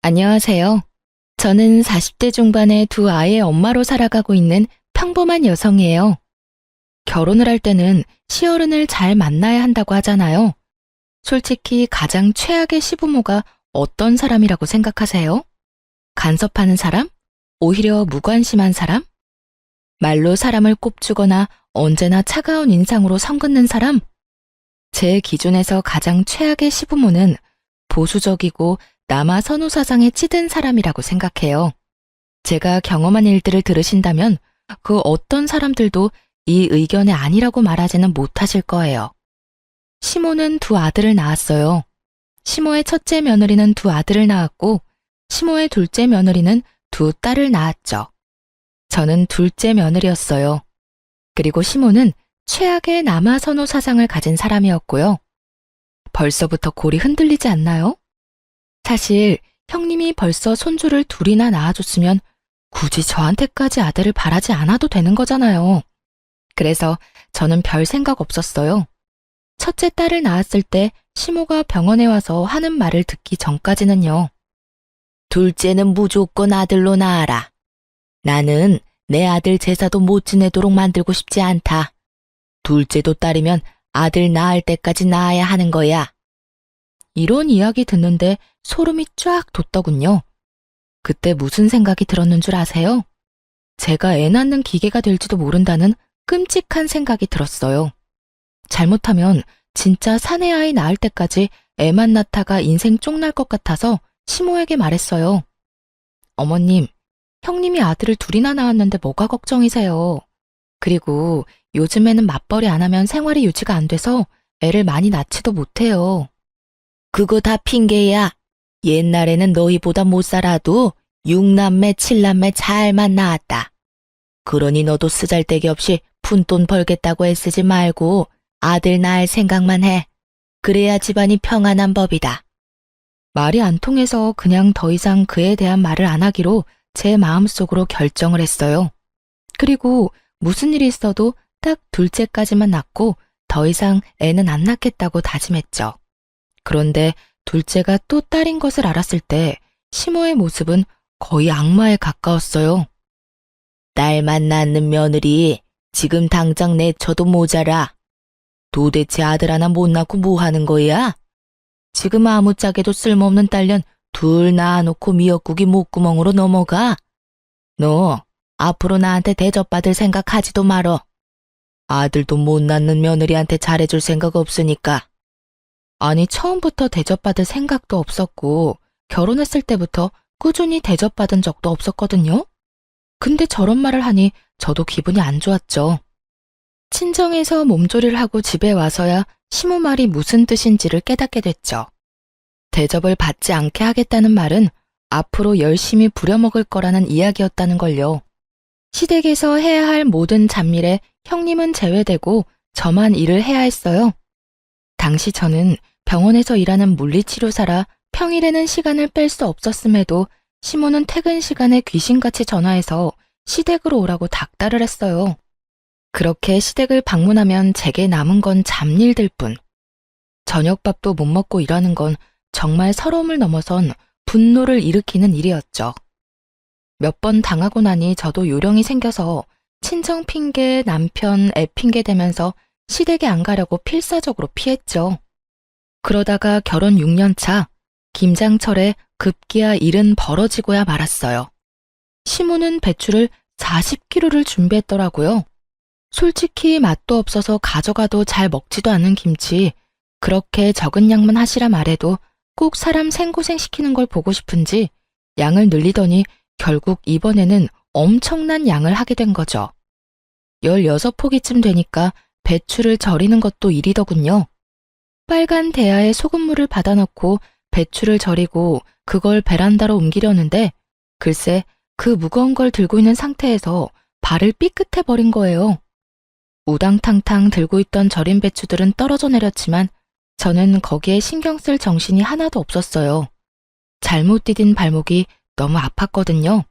안녕하세요. 저는 40대 중반의 두 아이의 엄마로 살아가고 있는 평범한 여성이에요. 결혼을 할 때는 시어른을 잘 만나야 한다고 하잖아요. 솔직히 가장 최악의 시부모가 어떤 사람이라고 생각하세요? 간섭하는 사람? 오히려 무관심한 사람? 말로 사람을 꼽주거나 언제나 차가운 인상으로 성긋는 사람? 제 기준에서 가장 최악의 시부모는 보수적이고 남아 선호 사상에 찌든 사람이라고 생각해요. 제가 경험한 일들을 들으신다면 그 어떤 사람들도 이 의견이 아니라고 말하지는 못하실 거예요. 시모는 두 아들을 낳았어요. 시모의 첫째 며느리는 두 아들을 낳았고 시모의 둘째 며느리는 두 딸을 낳았죠. 저는 둘째 며느리였어요. 그리고 시모는 최악의 남아 선호 사상을 가진 사람이었고요. 벌써부터 골이 흔들리지 않나요? 사실 형님이 벌써 손주를 둘이나 낳아줬으면 굳이 저한테까지 아들을 바라지 않아도 되는 거잖아요. 그래서 저는 별 생각 없었어요. 첫째 딸을 낳았을 때 시모가 병원에 와서 하는 말을 듣기 전까지는요. 둘째는 무조건 아들로 낳아라. 나는 내 아들 제사도 못 지내도록 만들고 싶지 않다. 둘째도 딸이면 아들 낳을 때까지 낳아야 하는 거야. 이런 이야기 듣는데 소름이 쫙 돋더군요. 그때 무슨 생각이 들었는 줄 아세요? 제가 애 낳는 기계가 될지도 모른다는 끔찍한 생각이 들었어요. 잘못하면 진짜 사내 아이 낳을 때까지 애만 낳다가 인생 쪽날 것 같아서 시모에게 말했어요. 어머님, 형님이 아들을 둘이나 낳았는데 뭐가 걱정이세요? 그리고 요즘에는 맞벌이 안 하면 생활이 유지가 안 돼서 애를 많이 낳지도 못해요. 그거 다 핑계야. 옛날에는 너희보다 못 살아도 6남매, 7남매 잘만 낳았다. 그러니 너도 쓰잘데기 없이 푼돈 벌겠다고 애쓰지 말고 아들 낳을 생각만 해. 그래야 집안이 평안한 법이다. 말이 안 통해서 그냥 더 이상 그에 대한 말을 안 하기로 제 마음속으로 결정을 했어요. 그리고 무슨 일이 있어도 딱 둘째까지만 낳고 더 이상 애는 안 낳겠다고 다짐했죠. 그런데 둘째가 또 딸인 것을 알았을 때 시모의 모습은 거의 악마에 가까웠어요. 딸만 낳는 며느리 지금 당장 내쳐도 모자라. 도대체 아들 하나 못 낳고 뭐 하는 거야? 지금 아무짝에도 쓸모없는 딸년 둘 낳아놓고 미역국이 목구멍으로 넘어가. 너 앞으로 나한테 대접받을 생각하지도 말어. 아들도 못 낳는 며느리한테 잘해줄 생각 없으니까. 아니, 처음부터 대접받을 생각도 없었고 결혼했을 때부터 꾸준히 대접받은 적도 없었거든요. 근데 저런 말을 하니 저도 기분이 안 좋았죠. 친정에서 몸조리를 하고 집에 와서야 시모 말이 무슨 뜻인지를 깨닫게 됐죠. 대접을 받지 않게 하겠다는 말은 앞으로 열심히 부려먹을 거라는 이야기였다는 걸요. 시댁에서 해야 할 모든 잡일에 형님은 제외되고 저만 일을 해야 했어요. 당시 저는 병원에서 일하는 물리치료사라 평일에는 시간을 뺄 수 없었음에도 시모는 퇴근 시간에 귀신같이 전화해서 시댁으로 오라고 닥달을 했어요. 그렇게 시댁을 방문하면 제게 남은 건 잡일들 뿐. 저녁밥도 못 먹고 일하는 건 정말 서러움을 넘어선 분노를 일으키는 일이었죠. 몇 번 당하고 나니 저도 요령이 생겨서 친정 핑계, 남편, 애 핑계 대면서 시댁에 안 가려고 필사적으로 피했죠. 그러다가 결혼 6년 차 김장철에 급기야 일은 벌어지고야 말았어요. 시모는 배추를 40kg를 준비했더라고요. 솔직히 맛도 없어서 가져가도 잘 먹지도 않은 김치, 그렇게 적은 양만 하시라 말해도 꼭 사람 생고생 시키는 걸 보고 싶은지 양을 늘리더니 결국 이번에는 엄청난 양을 하게 된 거죠. 16포기쯤 되니까 배추를 절이는 것도 일이더군요. 빨간 대야에 소금물을 받아넣고 배추를 절이고 그걸 베란다로 옮기려는데 글쎄 그 무거운 걸 들고 있는 상태에서 발을 삐끗해 버린 거예요. 우당탕탕 들고 있던 절인 배추들은 떨어져 내렸지만 저는 거기에 신경 쓸 정신이 하나도 없었어요. 잘못 디딘 발목이 너무 아팠거든요.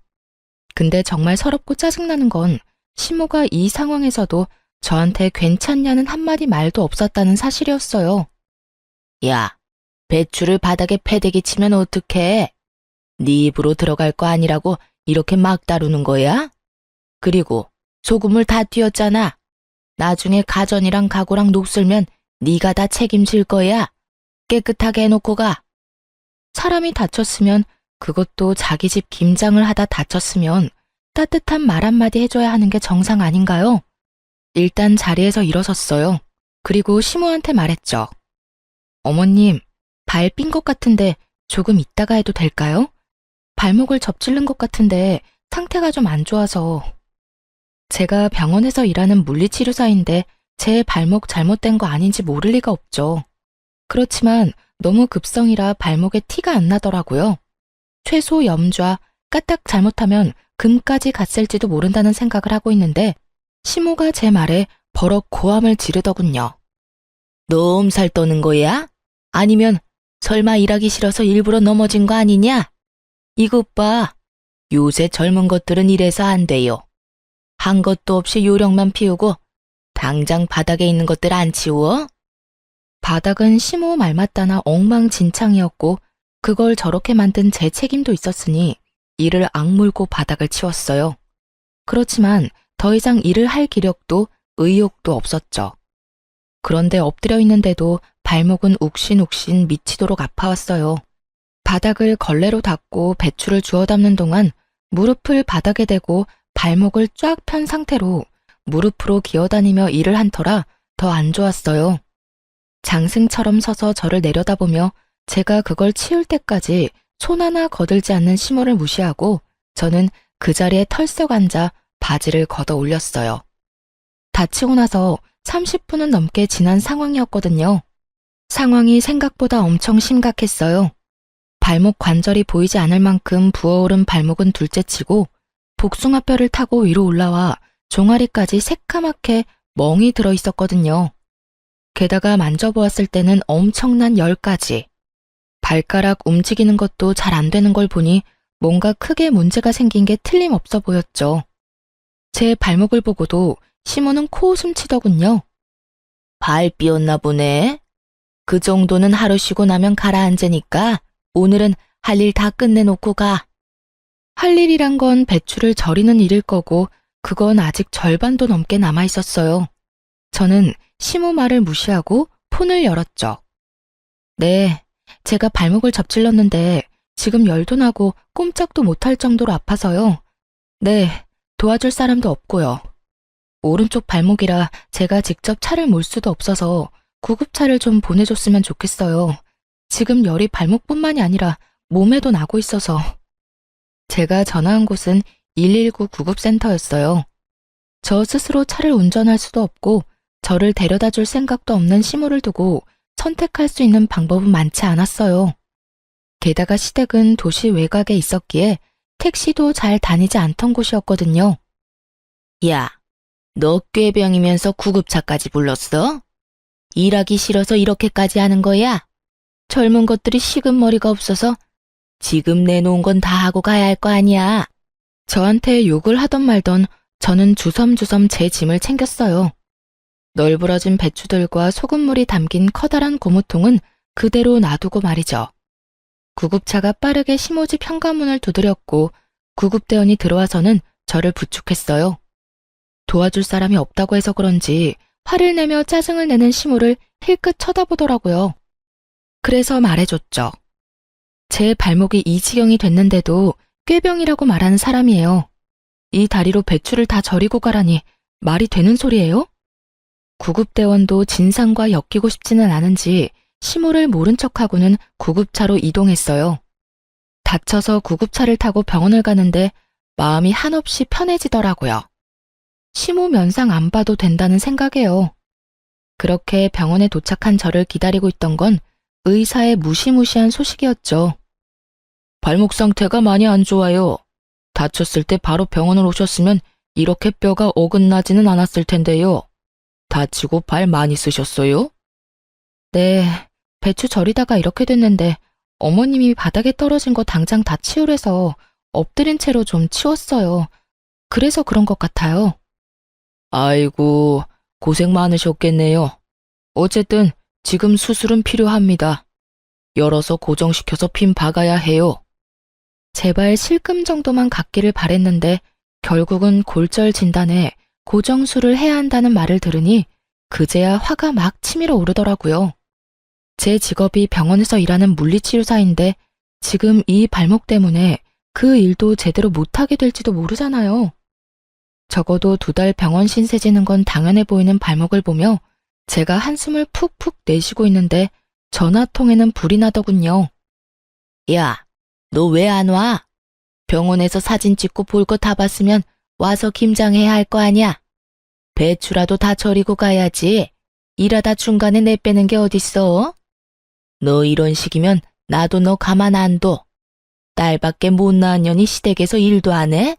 근데 정말 서럽고 짜증나는 건 시모가 이 상황에서도 저한테 괜찮냐는 한마디 말도 없었다는 사실이었어요. 야, 배추를 바닥에 패대기 치면 어떡해? 네 입으로 들어갈 거 아니라고 이렇게 막 다루는 거야? 그리고 소금을 다 띄었잖아. 나중에 가전이랑 가구랑 녹슬면 네가 다 책임질 거야. 깨끗하게 해놓고 가. 사람이 다쳤으면, 그것도 자기 집 김장을 하다 다쳤으면 따뜻한 말 한마디 해줘야 하는 게 정상 아닌가요? 일단 자리에서 일어섰어요. 그리고 시모한테 말했죠. 어머님, 발 삔 것 같은데 조금 있다가 해도 될까요? 발목을 접질른 것 같은데 상태가 좀 안 좋아서. 제가 병원에서 일하는 물리치료사인데 제 발목 잘못된 거 아닌지 모를 리가 없죠. 그렇지만 너무 급성이라 발목에 티가 안 나더라고요. 최소 염좌, 까딱 잘못하면 금까지 갔을지도 모른다는 생각을 하고 있는데 시모가 제 말에 버럭 고함을 지르더군요. 너 엄살 떠는 거야? 아니면 설마 일하기 싫어서 일부러 넘어진 거 아니냐? 이것 봐. 요새 젊은 것들은 이래서 안 돼요. 한 것도 없이 요령만 피우고 당장 바닥에 있는 것들 안 치워? 바닥은 시모 말 맞다나 엉망진창이었고 그걸 저렇게 만든 제 책임도 있었으니 이를 악물고 바닥을 치웠어요. 그렇지만 더 이상 일을 할 기력도 의욕도 없었죠. 그런데 엎드려 있는데도 발목은 욱신욱신 미치도록 아파왔어요. 바닥을 걸레로 닦고 배추를 주워 담는 동안 무릎을 바닥에 대고 발목을 쫙 편 상태로 무릎으로 기어다니며 일을 한 터라 더 안 좋았어요. 장승처럼 서서 저를 내려다보며 제가 그걸 치울 때까지 손 하나 거들지 않는 시모를 무시하고 저는 그 자리에 털썩 앉아 바지를 걷어 올렸어요. 다치고 나서 30분은 넘게 지난 상황이었거든요. 상황이 생각보다 엄청 심각했어요. 발목 관절이 보이지 않을 만큼 부어오른 발목은 둘째치고 복숭아뼈를 타고 위로 올라와 종아리까지 새까맣게 멍이 들어 있었거든요. 게다가 만져보았을 때는 엄청난 열까지. 발가락 움직이는 것도 잘 안 되는 걸 보니 뭔가 크게 문제가 생긴 게 틀림없어 보였죠. 제 발목을 보고도 시모는 코웃음 치더군요. 발 삐었나 보네. 그 정도는 하루 쉬고 나면 가라앉으니까 오늘은 할 일 다 끝내놓고 가. 할 일이란 건 배추를 절이는 일일 거고 그건 아직 절반도 넘게 남아 있었어요. 저는 시모 말을 무시하고 폰을 열었죠. 네, 제가 발목을 접질렀는데 지금 열도 나고 꼼짝도 못할 정도로 아파서요. 네, 도와줄 사람도 없고요. 오른쪽 발목이라 제가 직접 차를 몰 수도 없어서 구급차를 좀 보내줬으면 좋겠어요. 지금 열이 발목뿐만이 아니라 몸에도 나고 있어서. 제가 전화한 곳은 119 구급센터였어요. 저 스스로 차를 운전할 수도 없고 저를 데려다 줄 생각도 없는 시모를 두고 선택할 수 있는 방법은 많지 않았어요. 게다가 시댁은 도시 외곽에 있었기에 택시도 잘 다니지 않던 곳이었거든요. 야, 너 꾀병이면서 구급차까지 불렀어? 일하기 싫어서 이렇게까지 하는 거야? 젊은 것들이 식은 머리가 없어서 지금 내놓은 건 다 하고 가야 할 거 아니야. 저한테 욕을 하던 말던 저는 주섬주섬 제 짐을 챙겼어요. 널브러진 배추들과 소금물이 담긴 커다란 고무통은 그대로 놔두고 말이죠. 구급차가 빠르게 시모집 현관문을 두드렸고 구급대원이 들어와서는 저를 부축했어요. 도와줄 사람이 없다고 해서 그런지 화를 내며 짜증을 내는 시모를 힐끗 쳐다보더라고요. 그래서 말해줬죠. 제 발목이 이 지경이 됐는데도 꾀병이라고 말하는 사람이에요. 이 다리로 배추를 다 절이고 가라니 말이 되는 소리예요? 구급대원도 진상과 엮이고 싶지는 않은지 시모를 모른 척하고는 구급차로 이동했어요. 다쳐서 구급차를 타고 병원을 가는데 마음이 한없이 편해지더라고요. 시모 면상 안 봐도 된다는 생각이에요. 그렇게 병원에 도착한 저를 기다리고 있던 건 의사의 무시무시한 소식이었죠. 발목 상태가 많이 안 좋아요. 다쳤을 때 바로 병원을 오셨으면 이렇게 뼈가 어긋나지는 않았을 텐데요. 다치고 발 많이 쓰셨어요? 네, 배추 절이다가 이렇게 됐는데 어머님이 바닥에 떨어진 거 당장 다 치우래서 엎드린 채로 좀 치웠어요. 그래서 그런 것 같아요. 아이고, 고생 많으셨겠네요. 어쨌든 지금 수술은 필요합니다. 열어서 고정시켜서 핀 박아야 해요. 제발 실금 정도만 갖기를 바랬는데 결국은 골절 진단에 고정술을 해야 한다는 말을 들으니 그제야 화가 막 치밀어 오르더라고요. 제 직업이 병원에서 일하는 물리치료사인데 지금 이 발목 때문에 그 일도 제대로 못하게 될지도 모르잖아요. 적어도 2달 병원 신세 지는 건 당연해 보이는 발목을 보며 제가 한숨을 푹푹 내쉬고 있는데 전화통에는 불이 나더군요. 야, 너 왜 안 와? 병원에서 사진 찍고 볼 거 다 봤으면 와서 김장해야 할 거 아니야? 배추라도 다 절이고 가야지. 일하다 중간에 내빼는 게 어딨어? 너 이런 식이면 나도 너 가만 안 둬. 딸밖에 못 낳은 년이 시댁에서 일도 안 해?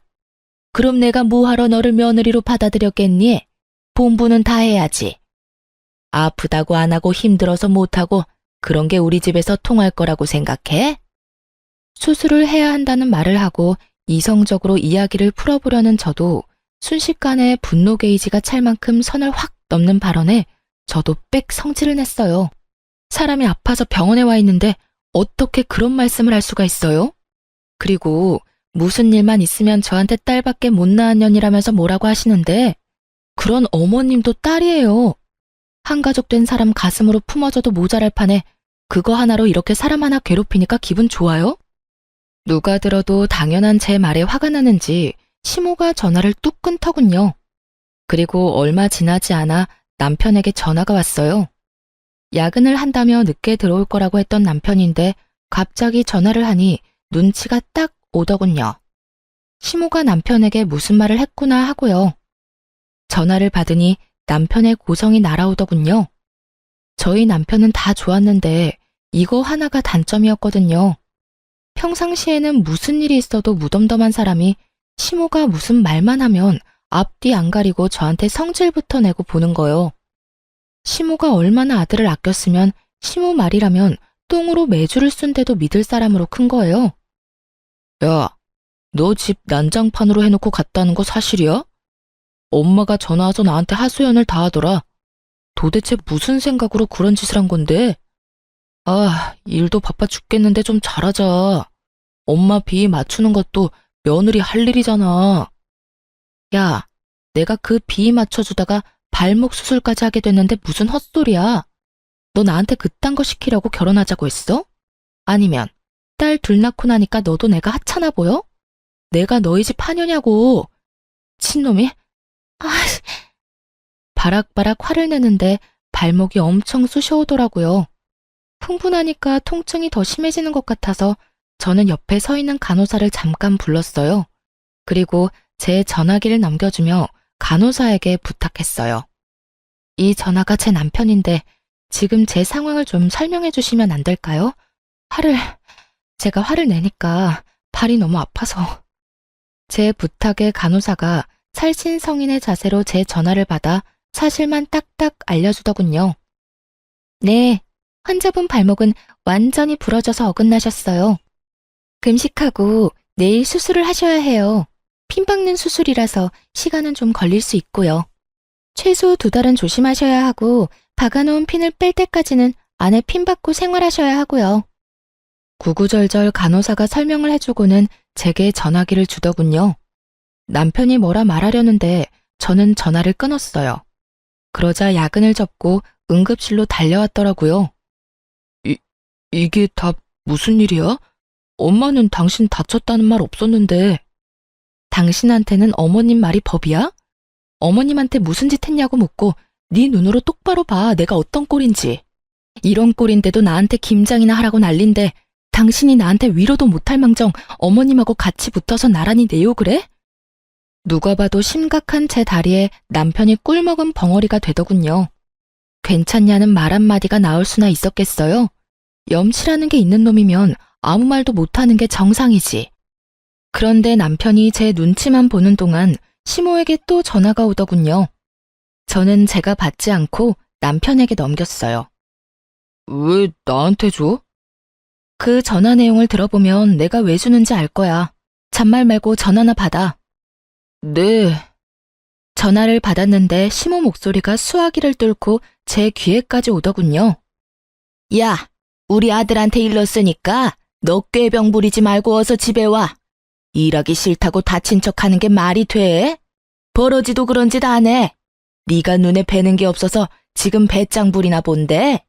그럼 내가 뭐하러 너를 며느리로 받아들였겠니? 본부는 다 해야지. 아프다고 안 하고 힘들어서 못하고 그런 게 우리 집에서 통할 거라고 생각해? 수술을 해야 한다는 말을 하고 이성적으로 이야기를 풀어보려는 저도 순식간에 분노 게이지가 찰 만큼 선을 확 넘는 발언에 저도 빽 성질을 냈어요. 사람이 아파서 병원에 와 있는데 어떻게 그런 말씀을 할 수가 있어요? 그리고 무슨 일만 있으면 저한테 딸밖에 못 낳은 년이라면서 뭐라고 하시는데 그런 어머님도 딸이에요. 한가족 된 사람 가슴으로 품어줘도 모자랄 판에 그거 하나로 이렇게 사람 하나 괴롭히니까 기분 좋아요? 누가 들어도 당연한 제 말에 화가 나는지 시모가 전화를 뚝 끊더군요. 그리고 얼마 지나지 않아 남편에게 전화가 왔어요. 야근을 한다며 늦게 들어올 거라고 했던 남편인데 갑자기 전화를 하니 눈치가 딱 오더군요. 시모가 남편에게 무슨 말을 했구나 하고요. 전화를 받으니 남편의 고성이 날아오더군요. 저희 남편은 다 좋았는데 이거 하나가 단점이었거든요. 평상시에는 무슨 일이 있어도 무덤덤한 사람이 시모가 무슨 말만 하면 앞뒤 안 가리고 저한테 성질부터 내고 보는 거요. 시모가 얼마나 아들을 아꼈으면 시모 말이라면 똥으로 매주를 쓴데도 믿을 사람으로 큰 거예요. 야, 너 집 난장판으로 해놓고 갔다는 거 사실이야? 엄마가 전화 와서 나한테 하소연을 다 하더라. 도대체 무슨 생각으로 그런 짓을 한 건데? 아, 일도 바빠 죽겠는데 좀 잘하자. 엄마 비위 맞추는 것도 며느리 할 일이잖아. 야, 내가 그 비위 맞춰주다가 발목 수술까지 하게 됐는데 무슨 헛소리야. 너 나한테 그딴 거 시키려고 결혼하자고 했어? 아니면 딸 둘 낳고 나니까 너도 내가 하찮아 보여? 내가 너희 집 하녀냐고. 친놈이? 아, 바락바락 화를 내는데 발목이 엄청 쑤셔오더라고요. 흥분하니까 통증이 더 심해지는 것 같아서 저는 옆에 서 있는 간호사를 잠깐 불렀어요. 그리고 제 전화기를 넘겨주며 간호사에게 부탁했어요. 이 전화가 제 남편인데 지금 제 상황을 좀 설명해 주시면 안 될까요? 제가 화를 내니까 발이 너무 아파서. 제 부탁에 간호사가 살신성인의 자세로 제 전화를 받아 사실만 딱딱 알려주더군요. 네, 환자분 발목은 완전히 부러져서 어긋나셨어요. 금식하고 내일 수술을 하셔야 해요. 핀 박는 수술이라서 시간은 좀 걸릴 수 있고요. 최소 2달은 조심하셔야 하고 박아놓은 핀을 뺄 때까지는 안에 핀 박고 생활하셔야 하고요. 구구절절 간호사가 설명을 해주고는 제게 전화기를 주더군요. 남편이 뭐라 말하려는데 저는 전화를 끊었어요. 그러자 야근을 접고 응급실로 달려왔더라고요. 이게 다 무슨 일이야? 엄마는 당신 다쳤다는 말 없었는데. 당신한테는 어머님 말이 법이야? 어머님한테 무슨 짓 했냐고 묻고 네 눈으로 똑바로 봐 내가 어떤 꼴인지. 이런 꼴인데도 나한테 김장이나 하라고 난린데 당신이 나한테 위로도 못할 망정 어머님하고 같이 붙어서 나란히 내욕을 해? 누가 봐도 심각한 제 다리에 남편이 꿀먹은 벙어리가 되더군요. 괜찮냐는 말 한마디가 나올 수나 있었겠어요? 염치라는 게 있는 놈이면 아무 말도 못하는 게 정상이지. 그런데 남편이 제 눈치만 보는 동안 시모에게 또 전화가 오더군요. 저는 제가 받지 않고 남편에게 넘겼어요. 왜 나한테 줘? 그 전화 내용을 들어보면 내가 왜 주는지 알 거야. 잔말 말고 전화나 받아. 네. 전화를 받았는데 시모 목소리가 수화기를 뚫고 제 귀에까지 오더군요. 야, 우리 아들한테 일렀으니까 너 꾀병 부리지 말고 어서 집에 와. 일하기 싫다고 다친 척하는 게 말이 돼? 버러지도 그런 짓 안 해. 네가 눈에 뵈는 게 없어서 지금 배짱 부리나 본데?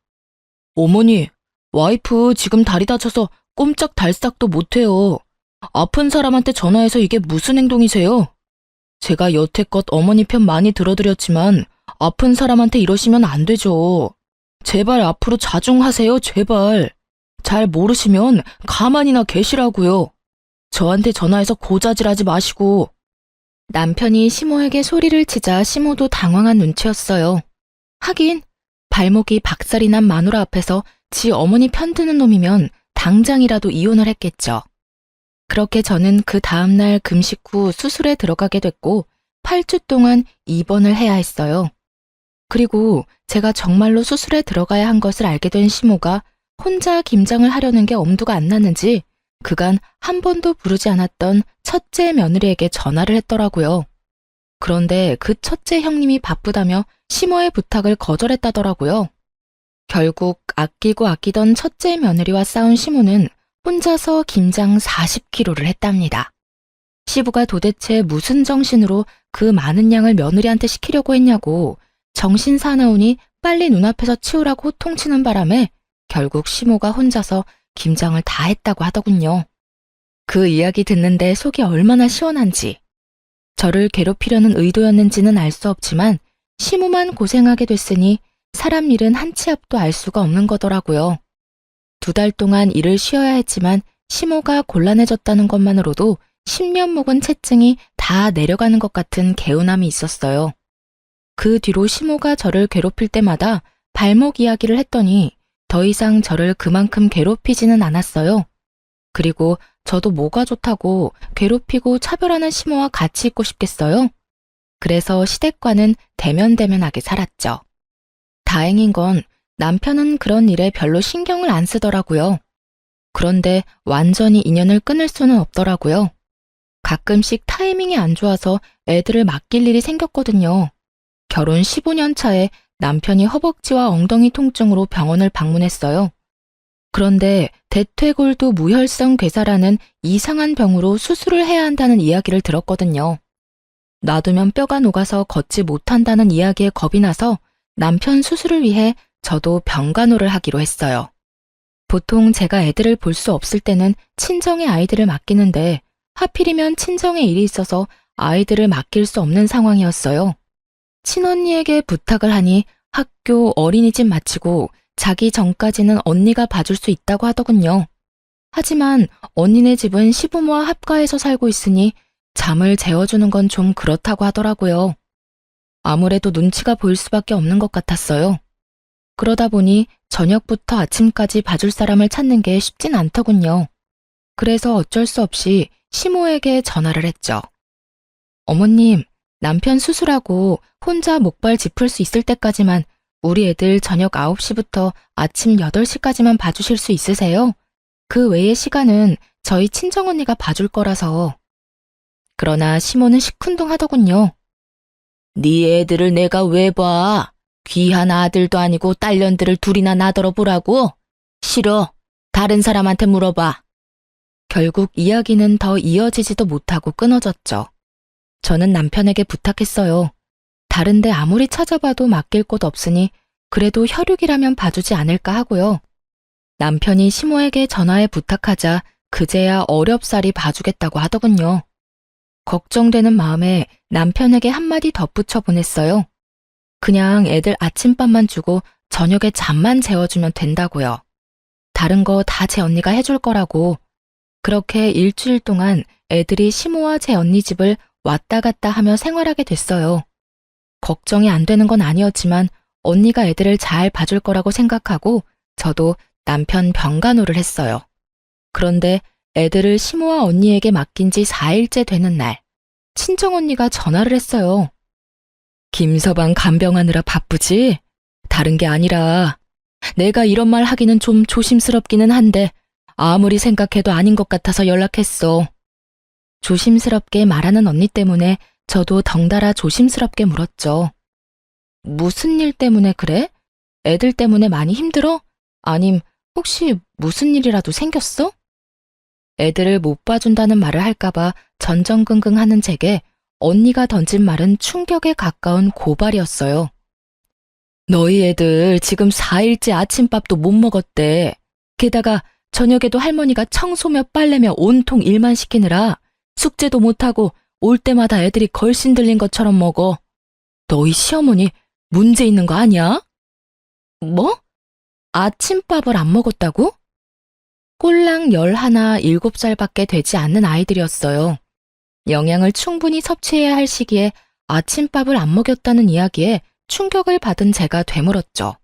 어머니, 와이프 지금 다리 다쳐서 꼼짝달싹도 못해요. 아픈 사람한테 전화해서 이게 무슨 행동이세요? 제가 여태껏 어머니 편 많이 들어드렸지만 아픈 사람한테 이러시면 안 되죠. 제발 앞으로 자중하세요, 제발. 잘 모르시면 가만히나 계시라고요. 저한테 전화해서 고자질하지 마시고. 남편이 시모에게 소리를 치자 시모도 당황한 눈치였어요. 하긴 발목이 박살이 난 마누라 앞에서 지 어머니 편드는 놈이면 당장이라도 이혼을 했겠죠. 그렇게 저는 그 다음날 금식 후 수술에 들어가게 됐고 8주 동안 입원을 해야 했어요. 그리고 제가 정말로 수술에 들어가야 한 것을 알게 된 시모가 혼자 김장을 하려는 게 엄두가 안 나는지 그간 한 번도 부르지 않았던 첫째 며느리에게 전화를 했더라고요. 그런데 그 첫째 형님이 바쁘다며 시모의 부탁을 거절했다더라고요. 결국 아끼고 아끼던 첫째 며느리와 싸운 시모는 혼자서 김장 40kg를 했답니다. 시부가 도대체 무슨 정신으로 그 많은 양을 며느리한테 시키려고 했냐고 정신 사나우니 빨리 눈앞에서 치우라고 호통치는 바람에 결국 시모가 혼자서 김장을 다 했다고 하더군요. 그 이야기 듣는데 속이 얼마나 시원한지. 저를 괴롭히려는 의도였는지는 알 수 없지만 시모만 고생하게 됐으니 사람 일은 한 치 앞도 알 수가 없는 거더라고요. 2달 동안 일을 쉬어야 했지만 시모가 곤란해졌다는 것만으로도 십몇 묵은 체증이 다 내려가는 것 같은 개운함이 있었어요. 그 뒤로 시모가 저를 괴롭힐 때마다 발목 이야기를 했더니 더 이상 저를 그만큼 괴롭히지는 않았어요. 그리고 저도 뭐가 좋다고 괴롭히고 차별하는 시모와 같이 있고 싶겠어요? 그래서 시댁과는 대면대면하게 살았죠. 다행인 건 남편은 그런 일에 별로 신경을 안 쓰더라고요. 그런데 완전히 인연을 끊을 수는 없더라고요. 가끔씩 타이밍이 안 좋아서 애들을 맡길 일이 생겼거든요. 결혼 15년 차에 남편이 허벅지와 엉덩이 통증으로 병원을 방문했어요. 그런데 대퇴골두 무혈성 괴사라는 이상한 병으로 수술을 해야 한다는 이야기를 들었거든요. 놔두면 뼈가 녹아서 걷지 못한다는 이야기에 겁이 나서 남편 수술을 위해 저도 병간호를 하기로 했어요. 보통 제가 애들을 볼 수 없을 때는 친정의 아이들을 맡기는데 하필이면 친정에 일이 있어서 아이들을 맡길 수 없는 상황이었어요. 친언니에게 부탁을 하니 학교 어린이집 마치고 자기 전까지는 언니가 봐줄 수 있다고 하더군요. 하지만 언니네 집은 시부모와 합가해서 살고 있으니 잠을 재워주는 건 좀 그렇다고 하더라고요. 아무래도 눈치가 보일 수밖에 없는 것 같았어요. 그러다 보니 저녁부터 아침까지 봐줄 사람을 찾는 게 쉽진 않더군요. 그래서 어쩔 수 없이 시모에게 전화를 했죠. 어머님, 남편 수술하고 혼자 목발 짚을 수 있을 때까지만 우리 애들 저녁 9시부터 아침 8시까지만 봐주실 수 있으세요? 그 외의 시간은 저희 친정언니가 봐줄 거라서. 그러나 시모는 시큰둥하더군요. 네 애들을 내가 왜 봐? 귀한 아들도 아니고 딸년들을 둘이나 나더러 보라고? 싫어. 다른 사람한테 물어봐. 결국 이야기는 더 이어지지도 못하고 끊어졌죠. 저는 남편에게 부탁했어요. 다른데 아무리 찾아봐도 맡길 곳 없으니 그래도 혈육이라면 봐주지 않을까 하고요. 남편이 시모에게 전화해 부탁하자 그제야 어렵사리 봐주겠다고 하더군요. 걱정되는 마음에 남편에게 한마디 덧붙여 보냈어요. 그냥 애들 아침밥만 주고 저녁에 잠만 재워주면 된다고요. 다른 거 다 제 언니가 해줄 거라고. 그렇게 일주일 동안 애들이 시모와 제 언니 집을 왔다 갔다 하며 생활하게 됐어요. 걱정이 안 되는 건 아니었지만 언니가 애들을 잘 봐줄 거라고 생각하고 저도 남편 병간호를 했어요. 그런데 애들을 시모와 언니에게 맡긴 지 4일째 되는 날, 친정언니가 전화를 했어요. 김서방 간병하느라 바쁘지? 다른 게 아니라 내가 이런 말 하기는 좀 조심스럽기는 한데 아무리 생각해도 아닌 것 같아서 연락했어. 조심스럽게 말하는 언니 때문에 저도 덩달아 조심스럽게 물었죠. 무슨 일 때문에 그래? 애들 때문에 많이 힘들어? 아님 혹시 무슨 일이라도 생겼어? 애들을 못 봐준다는 말을 할까봐 전전긍긍하는 제게 언니가 던진 말은 충격에 가까운 고발이었어요. 너희 애들 지금 4일째 아침밥도 못 먹었대. 게다가 저녁에도 할머니가 청소며 빨래며 온통 일만 시키느라 숙제도 못하고 올 때마다 애들이 걸신 들린 것처럼 먹어. 너희 시어머니 문제 있는 거 아니야? 뭐? 아침밥을 안 먹었다고? 꼴랑 11, 7살밖에 되지 않는 아이들이었어요. 영양을 충분히 섭취해야 할 시기에 아침밥을 안 먹였다는 이야기에 충격을 받은 제가 되물었죠.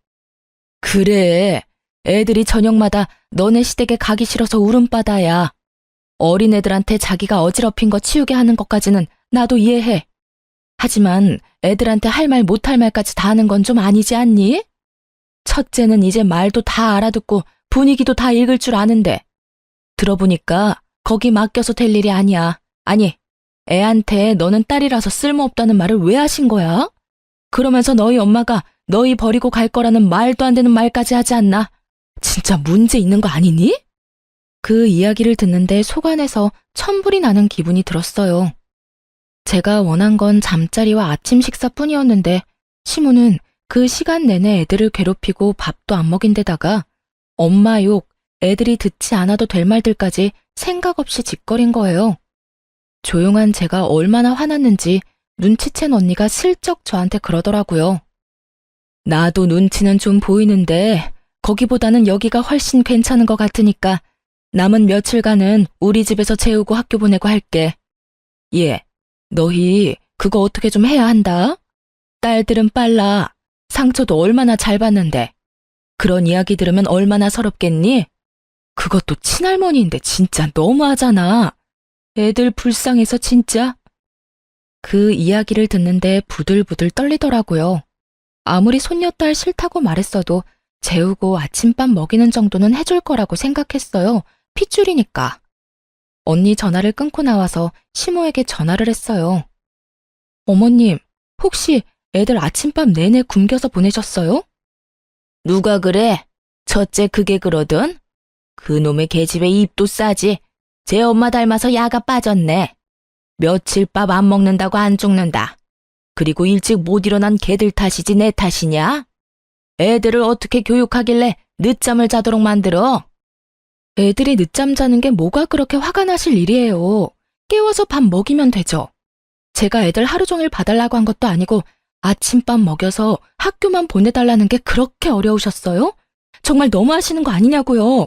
그래, 애들이 저녁마다 너네 시댁에 가기 싫어서 울음바다야. 어린애들한테 자기가 어지럽힌 거 치우게 하는 것까지는 나도 이해해. 하지만 애들한테 할 말 못할 말까지 다 하는 건 좀 아니지 않니? 첫째는 이제 말도 다 알아듣고 분위기도 다 읽을 줄 아는데 들어보니까 거기 맡겨서 될 일이 아니야. 아니, 애한테 너는 딸이라서 쓸모없다는 말을 왜 하신 거야? 그러면서 너희 엄마가 너희 버리고 갈 거라는 말도 안 되는 말까지 하지 않나? 진짜 문제 있는 거 아니니? 그 이야기를 듣는데 속 안에서 천불이 나는 기분이 들었어요. 제가 원한 건 잠자리와 아침 식사뿐이었는데 시모는 그 시간 내내 애들을 괴롭히고 밥도 안 먹인 데다가 엄마 욕, 애들이 듣지 않아도 될 말들까지 생각 없이 짓거린 거예요. 조용한 제가 얼마나 화났는지 눈치챈 언니가 슬쩍 저한테 그러더라고요. 나도 눈치는 좀 보이는데 거기보다는 여기가 훨씬 괜찮은 것 같으니까 남은 며칠간은 우리 집에서 재우고 학교 보내고 할게. 예, 너희 그거 어떻게 좀 해야 한다. 딸들은 빨라. 상처도 얼마나 잘 받는데. 그런 이야기 들으면 얼마나 서럽겠니? 그것도 친할머니인데 진짜 너무하잖아. 애들 불쌍해서 진짜. 그 이야기를 듣는데 부들부들 떨리더라고요. 아무리 손녀딸 싫다고 말했어도 재우고 아침밥 먹이는 정도는 해줄 거라고 생각했어요. 핏줄이니까. 언니 전화를 끊고 나와서 시모에게 전화를 했어요. 어머님, 혹시 애들 아침밥 내내 굶겨서 보내셨어요? 누가 그래? 첫째 그게 그러든? 그놈의 계집애 입도 싸지. 제 엄마 닮아서 야가 빠졌네. 며칠 밥 안 먹는다고 안 죽는다. 그리고 일찍 못 일어난 걔들 탓이지 내 탓이냐? 애들을 어떻게 교육하길래 늦잠을 자도록 만들어? 애들이 늦잠 자는 게 뭐가 그렇게 화가 나실 일이에요. 깨워서 밥 먹이면 되죠. 제가 애들 하루 종일 봐달라고 한 것도 아니고 아침밥 먹여서 학교만 보내달라는 게 그렇게 어려우셨어요? 정말 너무하시는 거 아니냐고요.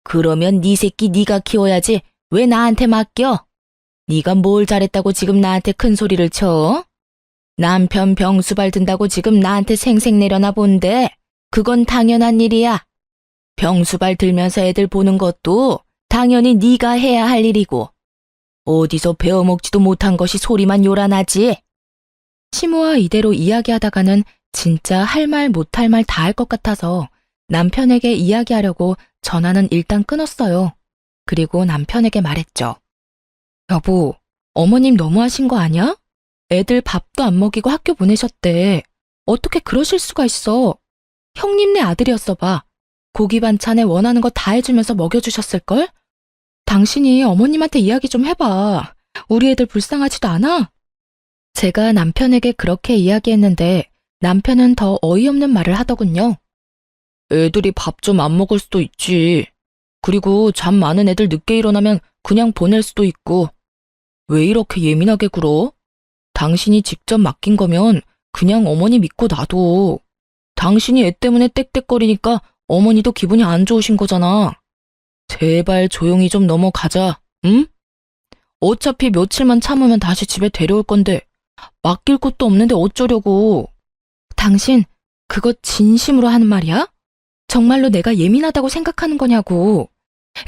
그러면 네 새끼 네가 키워야지 왜 나한테 맡겨? 네가 뭘 잘했다고 지금 나한테 큰 소리를 쳐? 남편 병수발 든다고 지금 나한테 생색 내려나 본데 그건 당연한 일이야. 병수발 들면서 애들 보는 것도 당연히 네가 해야 할 일이고 어디서 배워먹지도 못한 것이 소리만 요란하지. 시모와 이대로 이야기하다가는 진짜 할 말 못할 말 다 할 것 같아서 남편에게 이야기하려고 전화는 일단 끊었어요. 그리고 남편에게 말했죠. 여보, 어머님 너무하신 거 아니야? 애들 밥도 안 먹이고 학교 보내셨대. 어떻게 그러실 수가 있어. 형님네 아들이었어 봐. 고기 반찬에 원하는 거 다 해주면서 먹여주셨을걸? 당신이 어머님한테 이야기 좀 해봐. 우리 애들 불쌍하지도 않아? 제가 남편에게 그렇게 이야기했는데 남편은 더 어이없는 말을 하더군요. 애들이 밥 좀 안 먹을 수도 있지. 그리고 잠 많은 애들 늦게 일어나면 그냥 보낼 수도 있고. 왜 이렇게 예민하게 굴어? 당신이 직접 맡긴 거면 그냥 어머니 믿고 놔둬. 당신이 애 때문에 떽떽거리니까 어머니도 기분이 안 좋으신 거잖아. 제발 조용히 좀 넘어가자, 응? 어차피 며칠만 참으면 다시 집에 데려올 건데 맡길 곳도 없는데 어쩌려고. 당신 그거 진심으로 하는 말이야? 정말로 내가 예민하다고 생각하는 거냐고.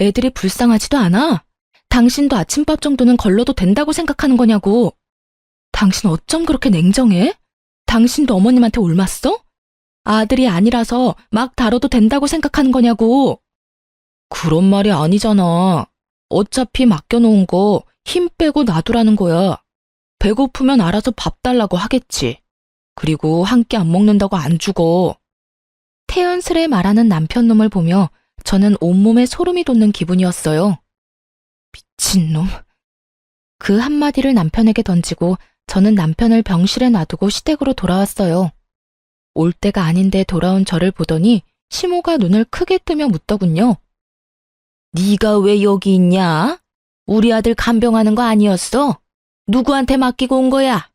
애들이 불쌍하지도 않아? 당신도 아침밥 정도는 걸러도 된다고 생각하는 거냐고. 당신 어쩜 그렇게 냉정해? 당신도 어머님한테 옮았어? 아들이 아니라서 막 다뤄도 된다고 생각하는 거냐고. 그런 말이 아니잖아. 어차피 맡겨놓은 거 힘 빼고 놔두라는 거야. 배고프면 알아서 밥 달라고 하겠지. 그리고 한 끼 안 먹는다고 안 죽어. 태연스레 말하는 남편 놈을 보며 저는 온몸에 소름이 돋는 기분이었어요. 미친놈. 그 한마디를 남편에게 던지고 저는 남편을 병실에 놔두고 시댁으로 돌아왔어요. 올 때가 아닌데 돌아온 저를 보더니 시모가 눈을 크게 뜨며 묻더군요. 네가 왜 여기 있냐? 우리 아들 간병하는 거 아니었어? 누구한테 맡기고 온 거야?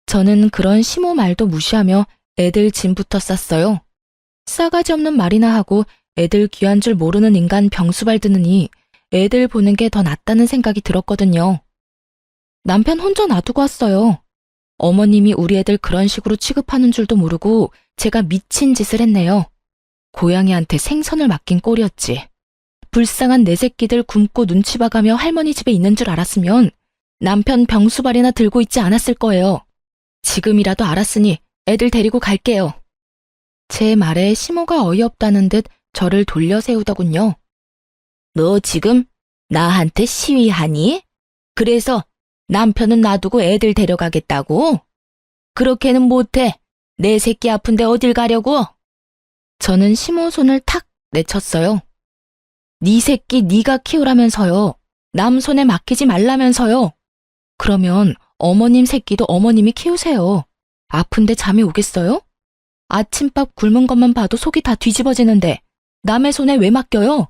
저는 그런 시모 말도 무시하며 애들 짐부터 쌌어요. 싸가지 없는 말이나 하고 애들 귀한 줄 모르는 인간 병수발 드느니 애들 보는 게 더 낫다는 생각이 들었거든요. 남편 혼자 놔두고 왔어요. 어머님이 우리 애들 그런 식으로 취급하는 줄도 모르고 제가 미친 짓을 했네요. 고양이한테 생선을 맡긴 꼴이었지. 불쌍한 내 새끼들 굶고 눈치 봐가며 할머니 집에 있는 줄 알았으면 남편 병수발이나 들고 있지 않았을 거예요. 지금이라도 알았으니 애들 데리고 갈게요. 제 말에 시모가 어이없다는 듯 저를 돌려 세우더군요. 너 지금 나한테 시위하니? 그래서 남편은 놔두고 애들 데려가겠다고? 그렇게는 못해. 내 새끼 아픈데 어딜 가려고? 저는 시모 손을 탁 내쳤어요. 네 새끼 네가 키우라면서요. 남 손에 맡기지 말라면서요. 그러면 어머님 새끼도 어머님이 키우세요. 아픈데 잠이 오겠어요? 아침밥 굶은 것만 봐도 속이 다 뒤집어지는데 남의 손에 왜 맡겨요?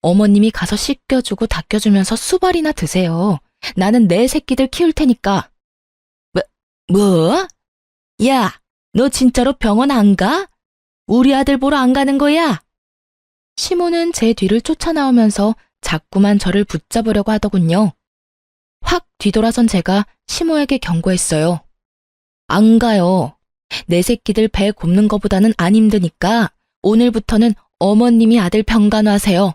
어머님이 가서 씻겨주고 닦여주면서 수발이나 드세요. 나는 내 새끼들 키울 테니까. 뭐? 야, 너 진짜로 병원 안 가? 우리 아들 보러 안 가는 거야? 시모는 제 뒤를 쫓아나오면서 자꾸만 저를 붙잡으려고 하더군요. 확 뒤돌아선 제가 시모에게 경고했어요. 안 가요. 내 새끼들 배 곱는 거보다는 안 힘드니까 오늘부터는 어머님이 아들 병간호하세요.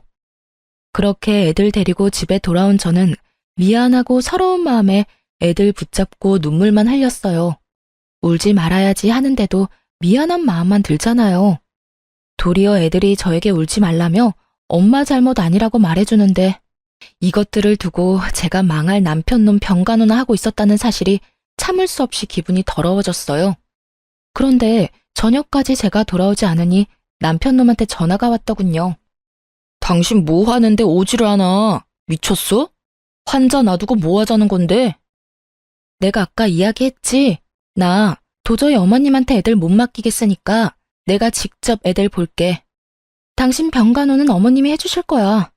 그렇게 애들 데리고 집에 돌아온 저는 미안하고 서러운 마음에 애들 붙잡고 눈물만 흘렸어요. 울지 말아야지 하는데도 미안한 마음만 들잖아요. 도리어 애들이 저에게 울지 말라며 엄마 잘못 아니라고 말해주는데 이것들을 두고 제가 망할 남편놈 병간호나 하고 있었다는 사실이 참을 수 없이 기분이 더러워졌어요. 그런데 저녁까지 제가 돌아오지 않으니 남편놈한테 전화가 왔더군요. 당신 뭐 하는데 오지를 않아? 미쳤어? 환자 놔두고 뭐 하자는 건데? 내가 아까 이야기했지. 나 도저히 어머님한테 애들 못 맡기겠으니까 내가 직접 애들 볼게. 당신 병간호는 어머님이 해주실 거야.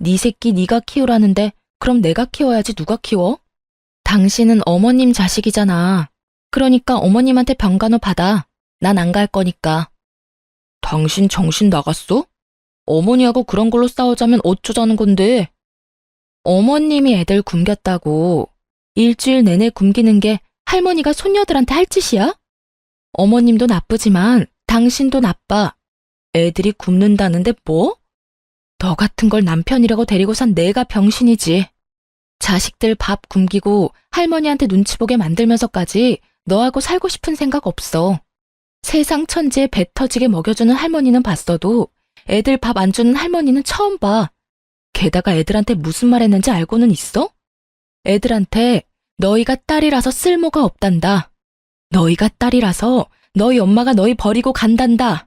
네 새끼 네가 키우라는데 그럼 내가 키워야지 누가 키워? 당신은 어머님 자식이잖아. 그러니까 어머님한테 병간호 받아. 난 안 갈 거니까. 당신 정신 나갔어? 어머니하고 그런 걸로 싸우자면 어쩌자는 건데? 어머님이 애들 굶겼다고. 일주일 내내 굶기는 게 할머니가 손녀들한테 할 짓이야? 어머님도 나쁘지만 당신도 나빠. 애들이 굶는다는데 뭐? 너 같은 걸 남편이라고 데리고 산 내가 병신이지. 자식들 밥 굶기고 할머니한테 눈치 보게 만들면서까지 너하고 살고 싶은 생각 없어. 세상 천지에 배 터지게 먹여주는 할머니는 봤어도 애들 밥 안 주는 할머니는 처음 봐. 게다가 애들한테 무슨 말 했는지 알고는 있어? 애들한테 너희가 딸이라서 쓸모가 없단다. 너희가 딸이라서 너희 엄마가 너희 버리고 간단다.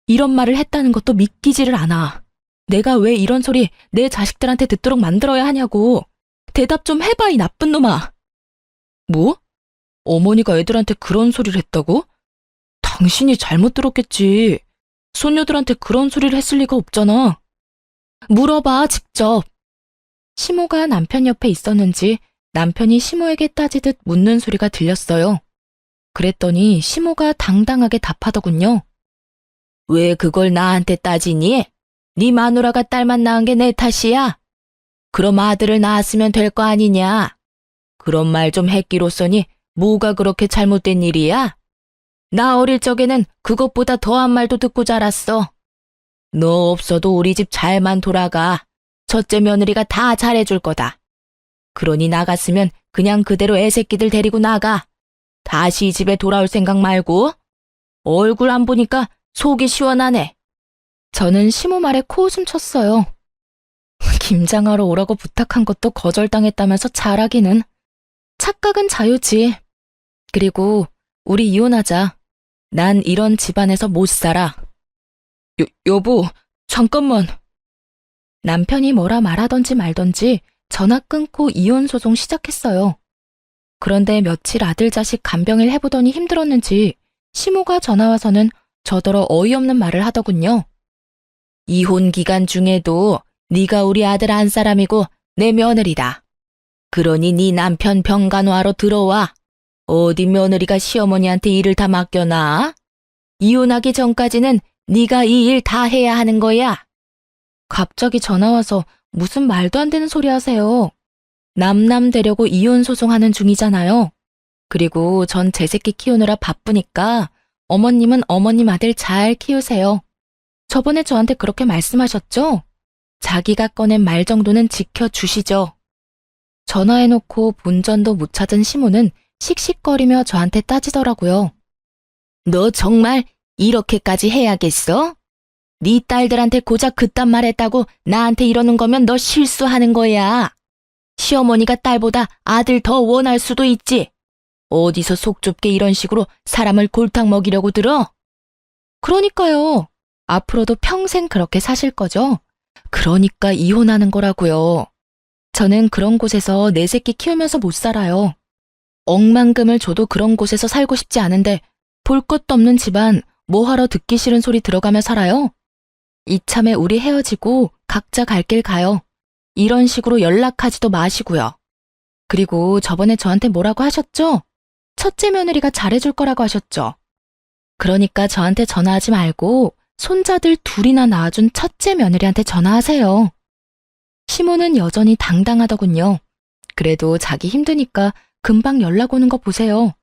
이런 말을 했다는 것도 믿기지를 않아. 내가 왜 이런 소리 내 자식들한테 듣도록 만들어야 하냐고. 대답 좀 해봐, 이 나쁜 놈아. 뭐? 어머니가 애들한테 그런 소리를 했다고? 당신이 잘못 들었겠지. 손녀들한테 그런 소리를 했을 리가 없잖아. 물어봐, 직접. 시모가 남편 옆에 있었는지 남편이 시모에게 따지듯 묻는 소리가 들렸어요. 그랬더니 시모가 당당하게 답하더군요. 왜 그걸 나한테 따지니? 네 마누라가 딸만 낳은 게 내 탓이야? 그럼 아들을 낳았으면 될 거 아니냐? 그런 말 좀 했기로써니 뭐가 그렇게 잘못된 일이야? 나 어릴 적에는 그것보다 더한 말도 듣고 자랐어. 너 없어도 우리 집 잘만 돌아가. 첫째 며느리가 다 잘해줄 거다. 그러니 나갔으면 그냥 그대로 애새끼들 데리고 나가. 다시 이 집에 돌아올 생각 말고. 얼굴 안 보니까 속이 시원하네. 저는 시모 말에 코웃음 쳤어요. 김장하러 오라고 부탁한 것도 거절당했다면서 잘하기는. 착각은 자유지. 그리고 우리 이혼하자. 난 이런 집안에서 못 살아. 여보, 잠깐만. 남편이 뭐라 말하던지 말던지 전화 끊고 이혼 소송 시작했어요. 그런데 며칠 아들 자식 간병일 해보더니 힘들었는지 시모가 전화와서는 저더러 어이없는 말을 하더군요. 이혼 기간 중에도 네가 우리 아들 안 사람이고 내 며느리다. 그러니 네 남편 병간호하러 들어와. 어디 며느리가 시어머니한테 일을 다 맡겨놔? 이혼하기 전까지는 네가 이 일 다 해야 하는 거야. 갑자기 전화와서 무슨 말도 안 되는 소리 하세요. 남남 되려고 이혼 소송하는 중이잖아요. 그리고 전 제 새끼 키우느라 바쁘니까 어머님은 어머님 아들 잘 키우세요. 저번에 저한테 그렇게 말씀하셨죠? 자기가 꺼낸 말 정도는 지켜주시죠. 전화해놓고 본전도 못 찾은 시모는 씩씩거리며 저한테 따지더라고요. 너 정말 이렇게까지 해야겠어? 네 딸들한테 고작 그딴 말 했다고 나한테 이러는 거면 너 실수하는 거야. 시어머니가 딸보다 아들 더 원할 수도 있지. 어디서 속 좁게 이런 식으로 사람을 골탕 먹이려고 들어? 그러니까요. 앞으로도 평생 그렇게 사실 거죠? 그러니까 이혼하는 거라고요. 저는 그런 곳에서 내 새끼 키우면서 못 살아요. 억만금을 줘도 그런 곳에서 살고 싶지 않은데 볼 것도 없는 집안 뭐하러 듣기 싫은 소리 들어가며 살아요? 이참에 우리 헤어지고 각자 갈 길 가요. 이런 식으로 연락하지도 마시고요. 그리고 저번에 저한테 뭐라고 하셨죠? 첫째 며느리가 잘해줄 거라고 하셨죠? 그러니까 저한테 전화하지 말고 손자들 둘이나 낳아준 첫째 며느리한테 전화하세요. 시모는 여전히 당당하더군요. 그래도 자기 힘드니까 금방 연락 오는 거 보세요.